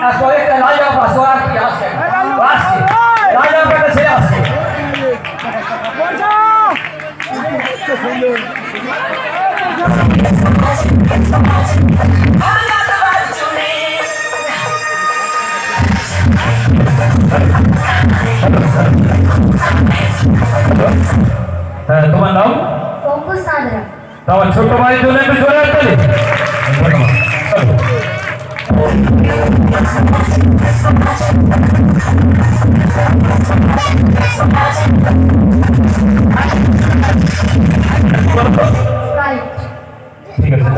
আসলে একটা রাজা পাশে আর কি আসছে আসছে রাজা পাশে সে আসছে হ্যাঁ তোমার নাম অঙ্কুশ সাঁতরা। তোমার ছোট ভাই জন্য একটু জোরে আসতে রাইট। ঠিক আছে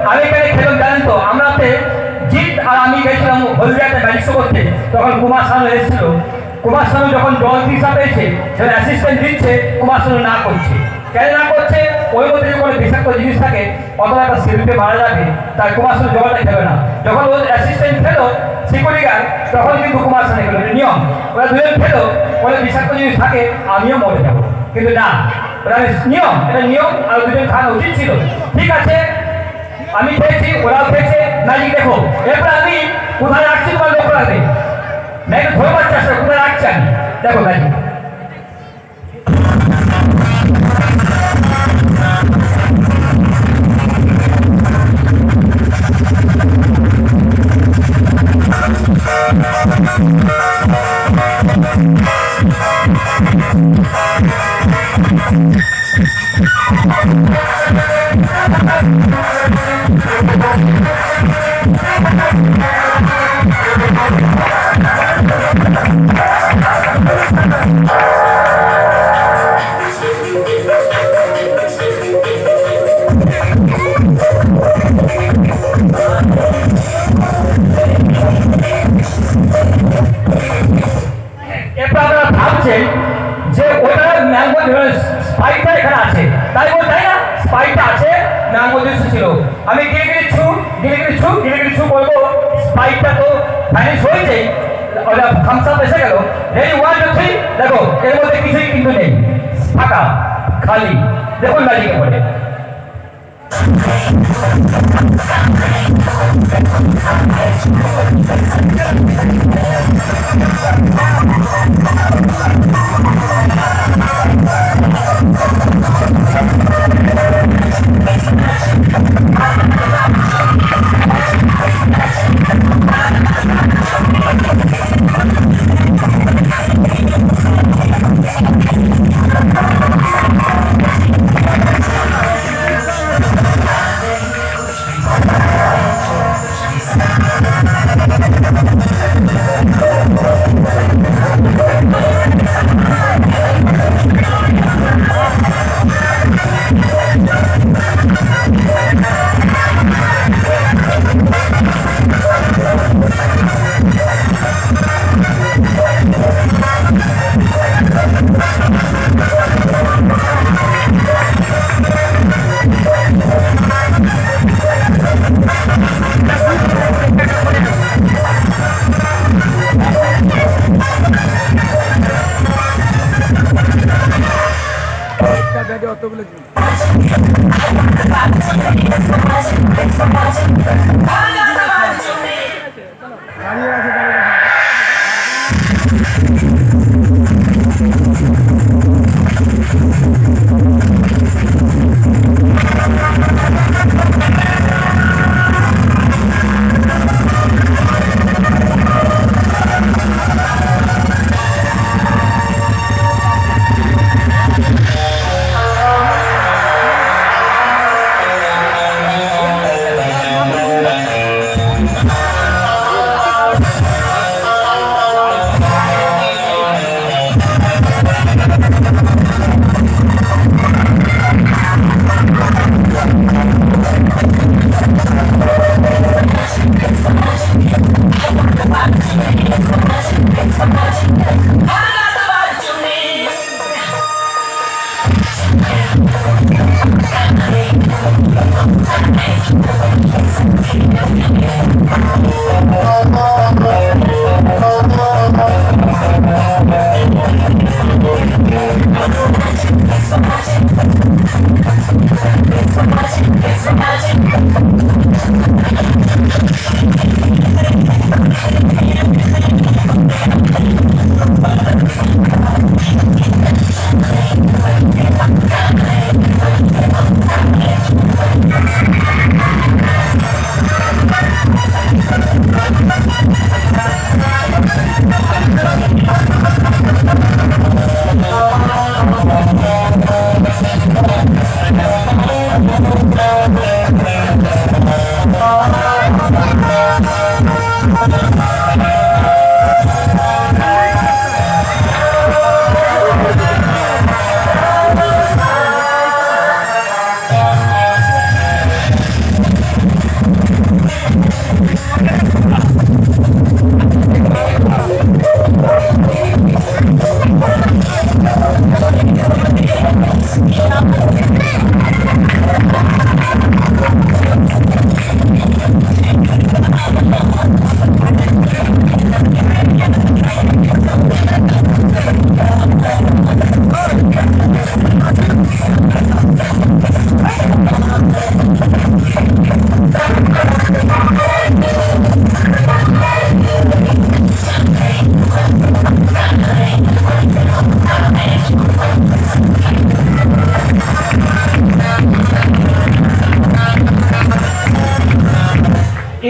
আমি এখানে খেলাম জানেন তো আমরাতে জিৎ আর আমি গেছিলাম হলদিয়াতে ব্যারিস্ট করতে তখন কুমার শানু এসেছিল কুমার শানু যখন জল দিশা পেয়েছে সেখানে অ্যাসিস্ট্যান্ট দিচ্ছে কুমার শানু না করছে কেন না করছে ওই মধ্যে যদি কোনো বিষাক্ত জিনিস থাকে অথবা একটা শিল্পে মারা যাবে তার কুমার শানু জলটা খেবে না যখন ওর অ্যাসিস্ট্যান্ট খেলো সিকিউরিটি গার্ড তখন কিন্তু কুমার শানু খেলো নিয়ম ওরা দুজন খেলো ওরা বিষাক্ত জিনিস থাকে আমিও মরে যাবো কিন্তু না ওরা নিয়ম এটা নিয়ম আর দুজন খাওয়া উচিত ছিল ঠিক আছে আমি খেয়েছি ওরাও খেয়েছে ম্যাজিক দেখো এরপর আমি কোথায় রাখছি তোমার লক্ষ্য রাখবে ম্যাজিক ধরবার চেষ্টা কোথায় রাখছি আমি দেখো ম্যাজিক এরপর আপনারা ভাবছেন যে ওটা ম্যাঙ্গো স্পাইকটা এখানে আছে তাই বল তাই না স্পাইকটা আছে ম্যাঙ্গো জুস ছিল আমি গিলে ছু বলবো স্পাইকটা তো ভ্যানিশ হয়েছে ওটা থামস আপ এসে গেল রেডি 1 2 3 দেখো এর মধ্যে কিছুই কিন্তু নেই ফাঁকা খালি দেখুন ম্যাজিকে পড়ে অতগুলো দাঁড়িয়ে আছে Thank you.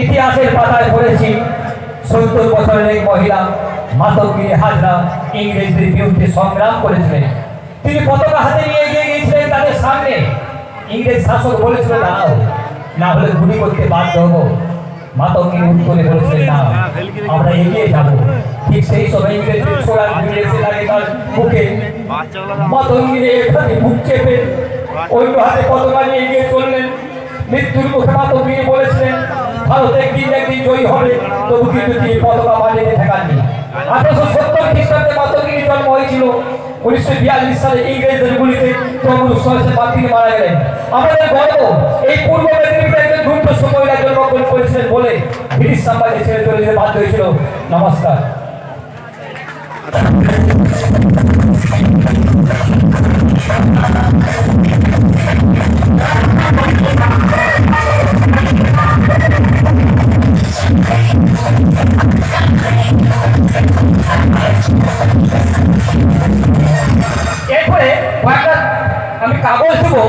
ইতিহাসের পাতায় পড়েছি ৭০ বছরের এক মহিলা মাতঙ্গিনী হাজরা ইংরেজদের বিরুদ্ধে সংগ্রাম করেছিলেন। তিনি পতাকা হাতে নিয়ে এগিয়ে গিয়েছিলেন তাদের সামনে। ইংরেজ শাসক বলেছিল দাঁড়াও, না হলে গুলি করতে বাধ্য হবো। মাতঙ্গিনী উত্তরে বলেছিলেন না, আমরা এগিয়ে যাব। ঠিক সেই সময় ইংরেজদের ছোড়ার গুলি এসে লাগে তার বুকে। মাতঙ্গিনী এখানে বুক চেপে অন্য হাতে পতাকা নিয়ে এগিয়ে চললেন। মৃত্যুর মুখে মাতঙ্গিনী বলেছিলেন ভারত একদিন জয়ী হবে, তবু কিন্তু তিনি পতাকা বানিয়ে থাকেননি। 1870 খ্রিস্টাব্দে মাতঙ্গিনীর জন্ম হয়েছিল। 1942 সালে ইংরেজদের গুলিতে তমলুক শহরে তিনি মারা গেলেন। আমাদের গর্ব এই পূর্ব মেদিনীপুরে একজন দুর্দর্শ মহিলা জন্মগ্রহণ করেছিলেন বলে ব্রিটিশ সাম্রাজ্য ছেড়ে চলে যেতে বাধ্য হয়েছিল। নমস্কার। এরপরে কয়েকটা আমি কাগজ দেবো,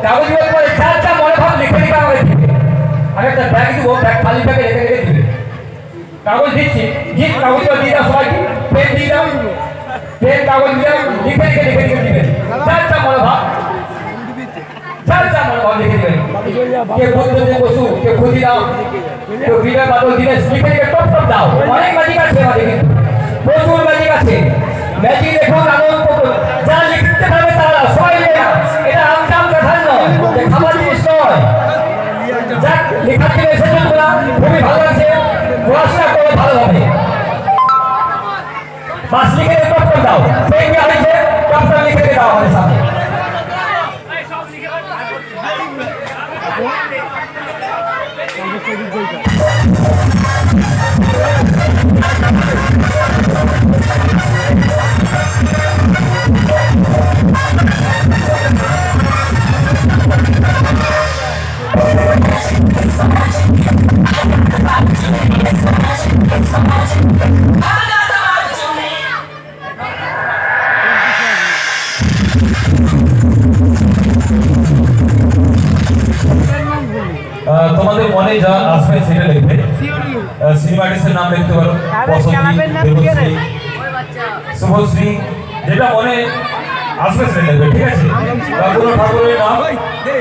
কাগজ দেওয়ার পরে যার যা মনে ভাব লিখে লিখে আমাকে দিবে। আমি একটা ব্যাগ দেবো, ব্যাগ খালি ব্যাগে লিখে লিখে দিবে। কাগজ দিচ্ছি, জিপ কাগজটা দিয়ে দাও সবাইকে, পেন দিয়ে দাও, পেন কাগজ দিয়ে লিখে লিখে লিখে লিখে দিবেন। যার যা মনে ভাব, যার যা মনে ভাব লিখে দিবেন। কে বুদ্ধদেব বসু, কে ক্ষুদিরাম, কেউ বিনয় বাদল দীনেশ, লিখে লিখে টপ টপ দাও। অনেক ম্যাজিক আছে আমাদের, কিন্তু প্রচুর ম্যাজিক আছে। ম্যাজিক দেখুন, আনন্দ করুন। যারা লিখতে পারবে তারা সবাই না, এটা আমজাম কথা নয়, যে খাবার জিনিস নয়। যাক, লেখার জন্য এসেছেন তোরা, খুবই ভালো লাগছে। পড়াশোনা করে ভালো হবে। বাস লিখে টপ টপ দাও, সেই কি আছে টপ টপ লিখে দাও আমাদের সামনে। তোমাদের মনে যা আসবে সেটা লিখবে। সিনেমাটিসের নাম লিখতে পারো, বসন্তী, দেবশ্রী, শুভশ্রী, যেটা মনে আসবে সেটা লিখবে, ঠিক আছে? বা কোনো ঠাকুরের নাম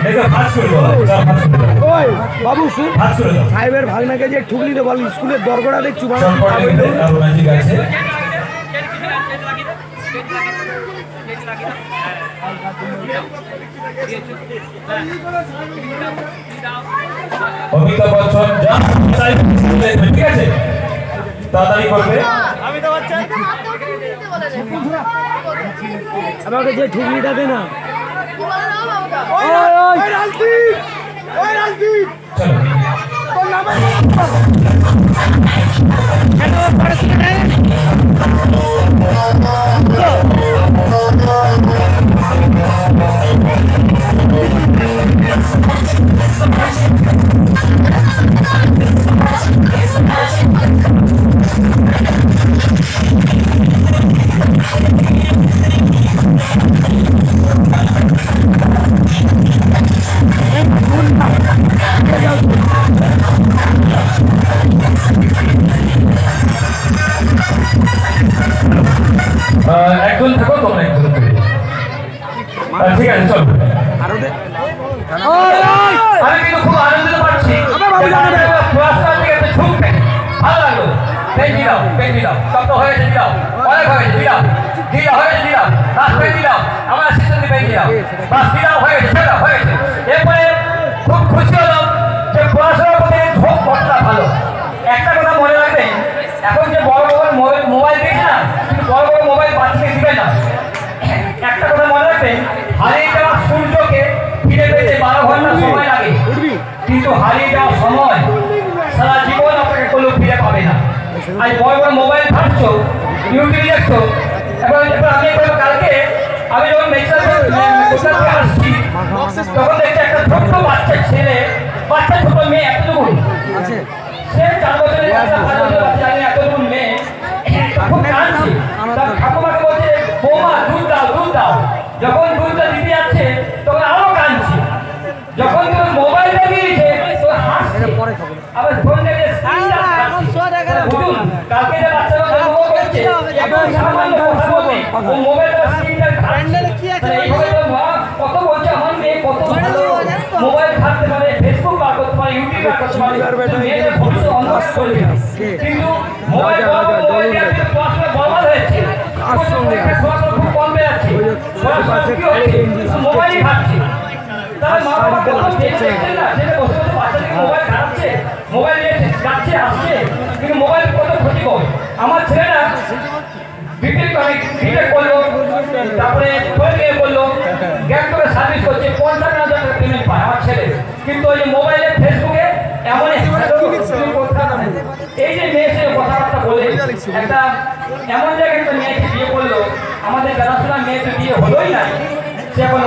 লিখে ভাঁজ করে দাও, চার ভাঁজ করে দাও। ওই বাবু শুন, ভাঁজ করে দাও। সাহেবের ভাগনাকে যে ঠুকলি দে বল, স্কুলের দরগড়া দেখছু চটপট লিখবে, আর ম্যাজিক আছে। অমিতাভ বচ্চন যা চাইবে, ঠিক আছে? তাড়াতাড়ি করবে। আমাকে যে ঠুকলিটা দে না। চলো একজন থাকো তোমরা একজন থাকো। ঠিক আছে চলো। আরো দে আমি কিন্তু খুব আনন্দিত পাচ্ছি। পুরস্কার থেকে একটা ঝুঁক থাকে। ভালো লাগলো। পেন্টি দাও শব্দ হয়েছে দিলাও, অনেক হয়েছে দিলাও, হয়েছে দিলাও, বাস পেন্টি দাও, আমার অ্যাসিস্ট্যান্ট পেন্টি দাও, বাস দিলাও হয়েছে সেটা হয়েছে। এরপরে খুব খুশি হলাম যে পড়াশোনার প্রতি ঝোঁক কতটা ভালো। একটা কথা মনে রাখবেন, এখন যে বড় মোবাইল দিয়েছে না, কিন্তু বড় মোবাইল বাচ্চাকে দিবে না। একটা কথা মনে রাখবেন, হারিয়ে যাওয়া সূর্যকে ফিরে পেতে 12 ঘন্টা সময় লাগে, কিন্তু হারিয়ে যাওয়ার সময় সারা জীবন আপনাকে কোনো ফিরে পাবে না। আজ বড় মোবাইল ঘাটছো, ইউটিউব দেখছো। এবার আমি কালকে আমি যখন আসছি তখন দেখছি একটা ছোট্ট বাচ্চা ছেলে, ছোট মেয়ে এতটুকু, সে 4 বছরের বাচ্চা 5 বছরের বাচ্চা, এতটুকু মেয়ে খুব কাঁদছে। তার ঠাকুমাকে বলছে বৌমা দুধ দাও। যখন দুধটা দিতে যাচ্ছে তখন আরো কাঁদছে। যখন তোর মোবাইলটা দিয়েছে তো হাসছে। আবার ফোনটা দিয়ে বুঝুন, কালকে যে বাচ্চারা জন্ম করেছে এখন সামান্য কথা বলতে ও মোবাইলটা স্ক্রিনটা ঘাটছে। এইভাবে তো মা কত বলছে আমার মেয়ে কত ভালো মোবাইল ঘাটতে পারে, ফেসবুক বার করতে পারে, ইউটিউব বার করতে পারে, মেয়েদের ভবিষ্যৎ অন্ধকার করে দিবে। কিন্তু মোবাইল দিয়ে পড়াশোনা বরবাদ হয়েছে। খুব কম বেড়াচ্ছে, মোবাইলই ঘাটছে। তাহলে মা বাবা কত দেখছেন না, যেটা বসে বসে বাচ্চাদেরকে মোবাইল ঘাটছে, মোবাইল নিয়ে যাচ্ছে আসছে, কিন্তু মোবাইল কত ক্ষতিকর। আমার ছেলেরা বিটেক করলো, তারপরে করলো, গ্যাংটকে সার্ভিস করছে, 50,000 টাকা পেমেন্ট পায় আমার ছেলে। কিন্তু ওই যে মোবাইলে ফেসবুকে এমন এই যে মেয়ে সে কথাবার্তা বলে একটা এমন জায়গায় একটা মেয়েকে বিয়ে করলো, আমাদের জানাশোনা মেয়েকে বিয়ে হলোই না, সে এখন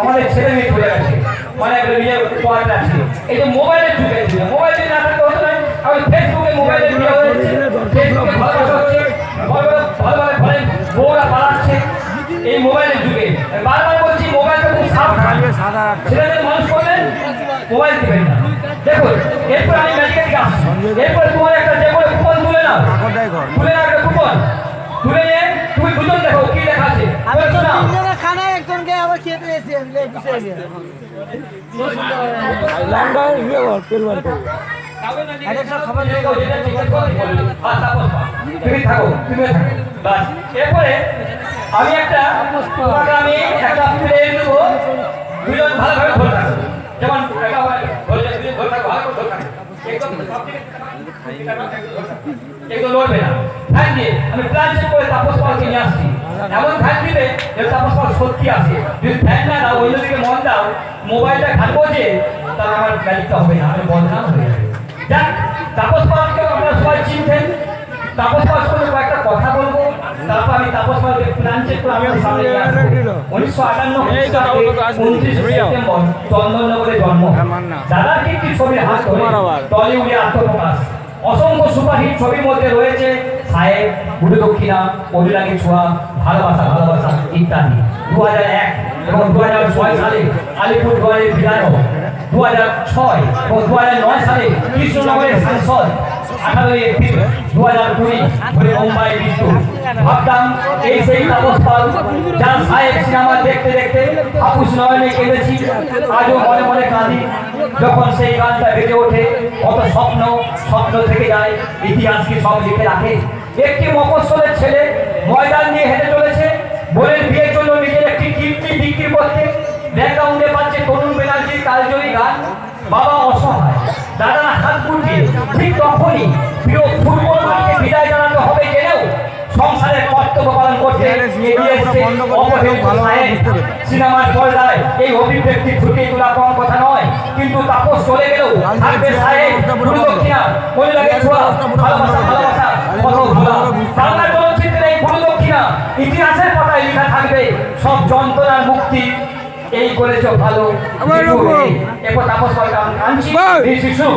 আমাদের ছেলে মেয়ে চলে গেছে, মানে একটা বিয়ে পড়াতে আছে। এই যে মোবাইলের যুগে ছিল, মোবাইল যদি না থাকতে হতো না, আমি ফেসবুকে মোবাইলে বিয়ে হয়েছে, ফেসবুকে ভালোবাসা হচ্ছে, ভালো বউরা পালাচ্ছে এই মোবাইলের যুগে। বারবার বলছি মোবাইলটা খুব সাবধান, ছেলেদের মানুষ করবেন মোবাইল দিবেন না। দেখুন এরপর আমি মেডিকেল দিকে আসছি, এরপর তোমার একটা যে কোনো কুপন তুলে নাও, একটা কুপন তুলে নিয়ে তুমি দুজন দেখো কি লেখা আছে। খানা একজনকে আবার খেতে এসে তুমি থাকো, এরপরে আমি একটা প্লেন দেবো, দুজন ভালোভাবে ধরে থাকো, যেমন একদম লড়বে না। ফ্যান দিয়ে আমি প্ল্যান চেক করে তাপস পালকে নিয়ে আসছি, এমন ফ্যান দিবে যে তাপস পাল সত্যি আছে। যদি ফ্যান না দাও, অন্যদিকে মন দাও, মোবাইলটা ঘাটবো যে তাহলে আমার ম্যাজিকটা হবে না, আমি বদনাম হয়ে যাবে। যাক, তাপস পালকে আপনারা সবাই চিনতেন। তাপস পাল সঙ্গে কয়েকটা কথা বলবো, তারপর আমি তাপস পালকে প্ল্যান চেক করে আপনার সামনে নিয়ে আসবো। 1958 29 সেপ্টেম্বর চন্দননগরে জন্ম। দাদার কীর্তি ছবির হাত ধরে টলিউডে আত্মপ্রকাশ। অসংখ্য সুপারহিট ছবির মধ্যে রয়েছে সাহেব, গুরু দক্ষিণা, অভিলাগী ছোঁয়া, ভালোবাসা ইত্যাদি। 2001 এবং 2006 সালে আলিপুর দুয়ারের বিধায়ক, 2006 এবং 2009 সালে কৃষ্ণনগরের সাংসদ, 18 এপ্রিল 2020 মুম্বাই মৃত্যু। ভাবতাম এই সেই তাপস পাল যার সাহেব সিনেমা দেখতে দেখতে আপুস নয়নে কেঁদেছি, আজও মনে মনে কাঁদি যখন সেই গানটা বেজে ওঠে। কত স্বপ্ন থেকে যায়, ইতিহাসকে সব লিখে রাখে। একটি মফস্বলের ছেলে ময়দান দিয়ে হেঁটে চলেছে, বোনের বিয়ের জন্য নিজের একটি কীর্তি বিক্রি করতে। ব্যাকগ্রাউন্ডে পাচ্ছে তরুণ ব্যানার্জির কালজয়ী গান, বাবা অসহায়, দাদা হাত গুটিয়ে। ঠিক তখনই প্রিয় ফুটবল মাঠকে বিদায় জানাতে হবে জেনেও সংসারের কর্তব্য পালন করতে সিনেমার পর্দায় এই অভিব্যক্তি ফুটিয়ে তোলা কম কথা নয়। কিন্তু তাপস চলে গেলেও থাকবে সাহেব, গুরু দক্ষিণা, মহিলাকে ছোঁয়া, ভালোবাসা কত ভোলা। বাংলা চলচ্চিত্রের এই গুরু দক্ষিণা ইতিহাসের পাতায় লেখা থাকবে, সব যন্ত্রণার মুক্তি এই করেছো ভালো। এরপর তাপস পাল কাঁদছি শিশু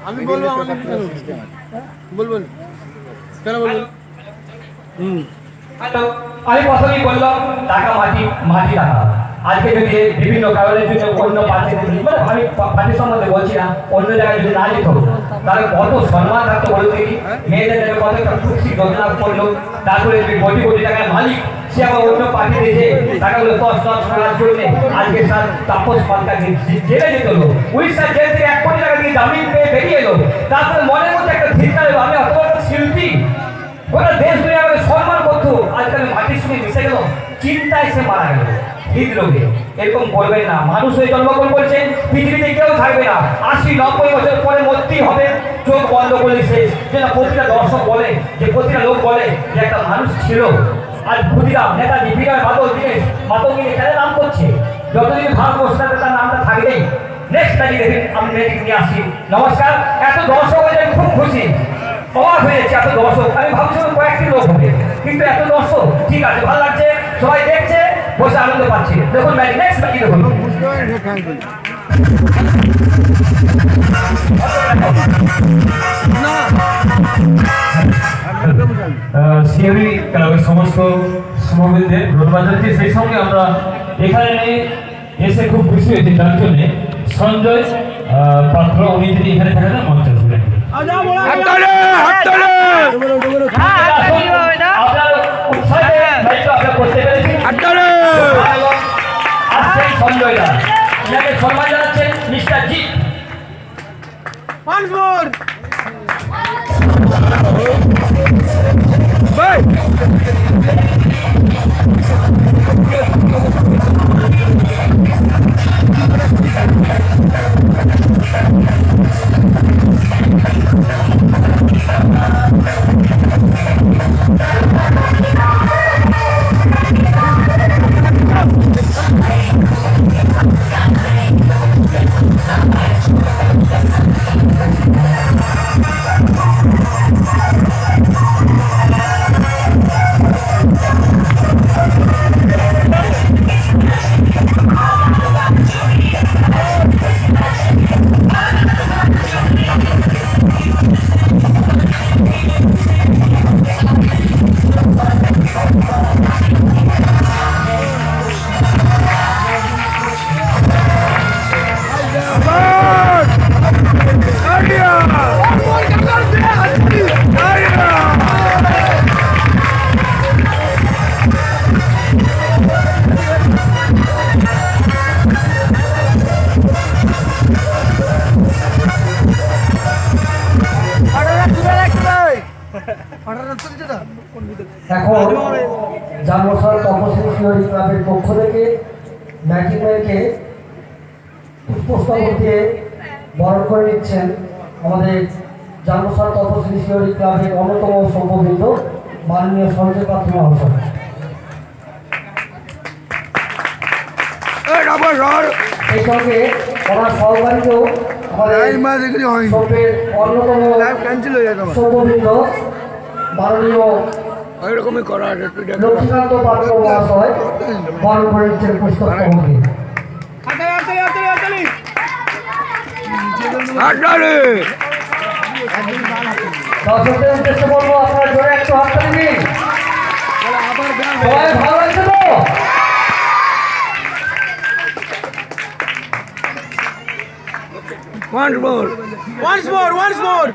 আমি বলবো আমাদের বলবেন কেন বলবেন হ্যালো, আমি প্রথমেই বললাম টাকা মাটি মাটি টাকা। আজকে যদি বিভিন্ন কারণের জন্য অন্য পার্টি মানে আমি পার্টি সম্বন্ধে বলছি না, অন্য জায়গায় যদি না যেত তাহলে কত সম্মান থাকতো বলতে দেখি। মেয়েদের জন্য কত একটা খুশি যোজনা করলো, তারপরে কোটি কোটি টাকার মালিক সে আবার অন্য পার্টি দিয়েছে টাকাগুলো দশ করার জন্য আজকে স্যার তাপস পালকাকে জেলে যেত। উড়িষ্যার জেল থেকে 1 কোটি টাকা দিয়ে জামিন পেয়ে বেরিয়ে এলো। তারপরে মনের মধ্যে একটা ধিক্কার এলো, আমি অত বড় শিল্পী, ওরা দেশ দুনিয়া আমাকে সম্মান করতো, আজকাল মাটির সঙ্গে মিশে গেল, চিন্তায় সে মারা গেল হৃদরোগে। এরকম করবেন না, মানুষ হয়ে জন্মগ্রহণ করেছেন, পৃথিবীতে কেউ থাকবে না, 80-90 বছর পরে মরতেই হবে, চোখ বন্ধ করলে শেষ। যেটা প্রতিটা দর্শক বলে, যে প্রতিটা লোক বলে যে একটা মানুষ ছিল। আর ক্ষুদিরাম নেতাজি বিজয় মাধব দীনেশ মাতঙ্গিনী কেন নাম করছে? যতদিন ভারতবর্ষটাতে তার নামটা থাকবেই। নেক্সট ম্যাজিক দেখেন, আমি ম্যাজিক নিয়ে আসছি। নমস্কার, এত দর্শক হয়ে আমি খুব খুশি, অবাক হয়ে যাচ্ছে এত দর্শক। আমি ভাবছিলাম কয়েকটি লোক হবে, কিন্তু এত দর্শক, ঠিক আছে, ভালো লাগছে, সবাই দেখছে, বসে আনন্দ পাচ্ছে। দেখুন ম্যাজিক, নেক্সট ম্যাজিক দেখুন। সিএবি ক্লাবের সমস্ত সমবেতদের ধন্যবাদ জানাচ্ছি। সেই সঙ্গে আমরা এখানে এসে খুব খুশি হয়েছি, তার জন্য সঞ্জয় পাত্র উনি যদি এখানে থাকেন মঞ্চে আসবেন। আপনার উৎসাহে দায়িত্ব আপনারা করতে পেরেছি। আসছেন সঞ্জয় দা, এনাকে সম্মান জানাচ্ছেন মিস্টার জি। once more এখন জামসার তপশিলি শিহরি ক্লাবের পক্ষ থেকে ম্যাজিক ম্যানকে পুষ্পস্তবক দিয়ে বরণ করে নিচ্ছেন আমাদের জামসার তপশিলি শিহরি ক্লাবের অন্যতম সভ্যবৃন্দ মাননীয় সঞ্জয় পাত্র মহাশয়। এই সঙ্গে ওনার সহকারীকেও আমাদের সভ্যের অন্যতম সভ্যবৃন্দ মাননীয় লক্ষ্মীকান্ত পাত্র মহাশয় বরণ করে নিচ্ছেন পুষ্পস্তবকে। দর্শকদের উদ্দেশ্যে বলবো, আপনারা জোরে একটু হাততালি দিন। সবাই ভালো লাগছে তো? once more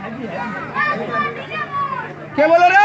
কে বলো রে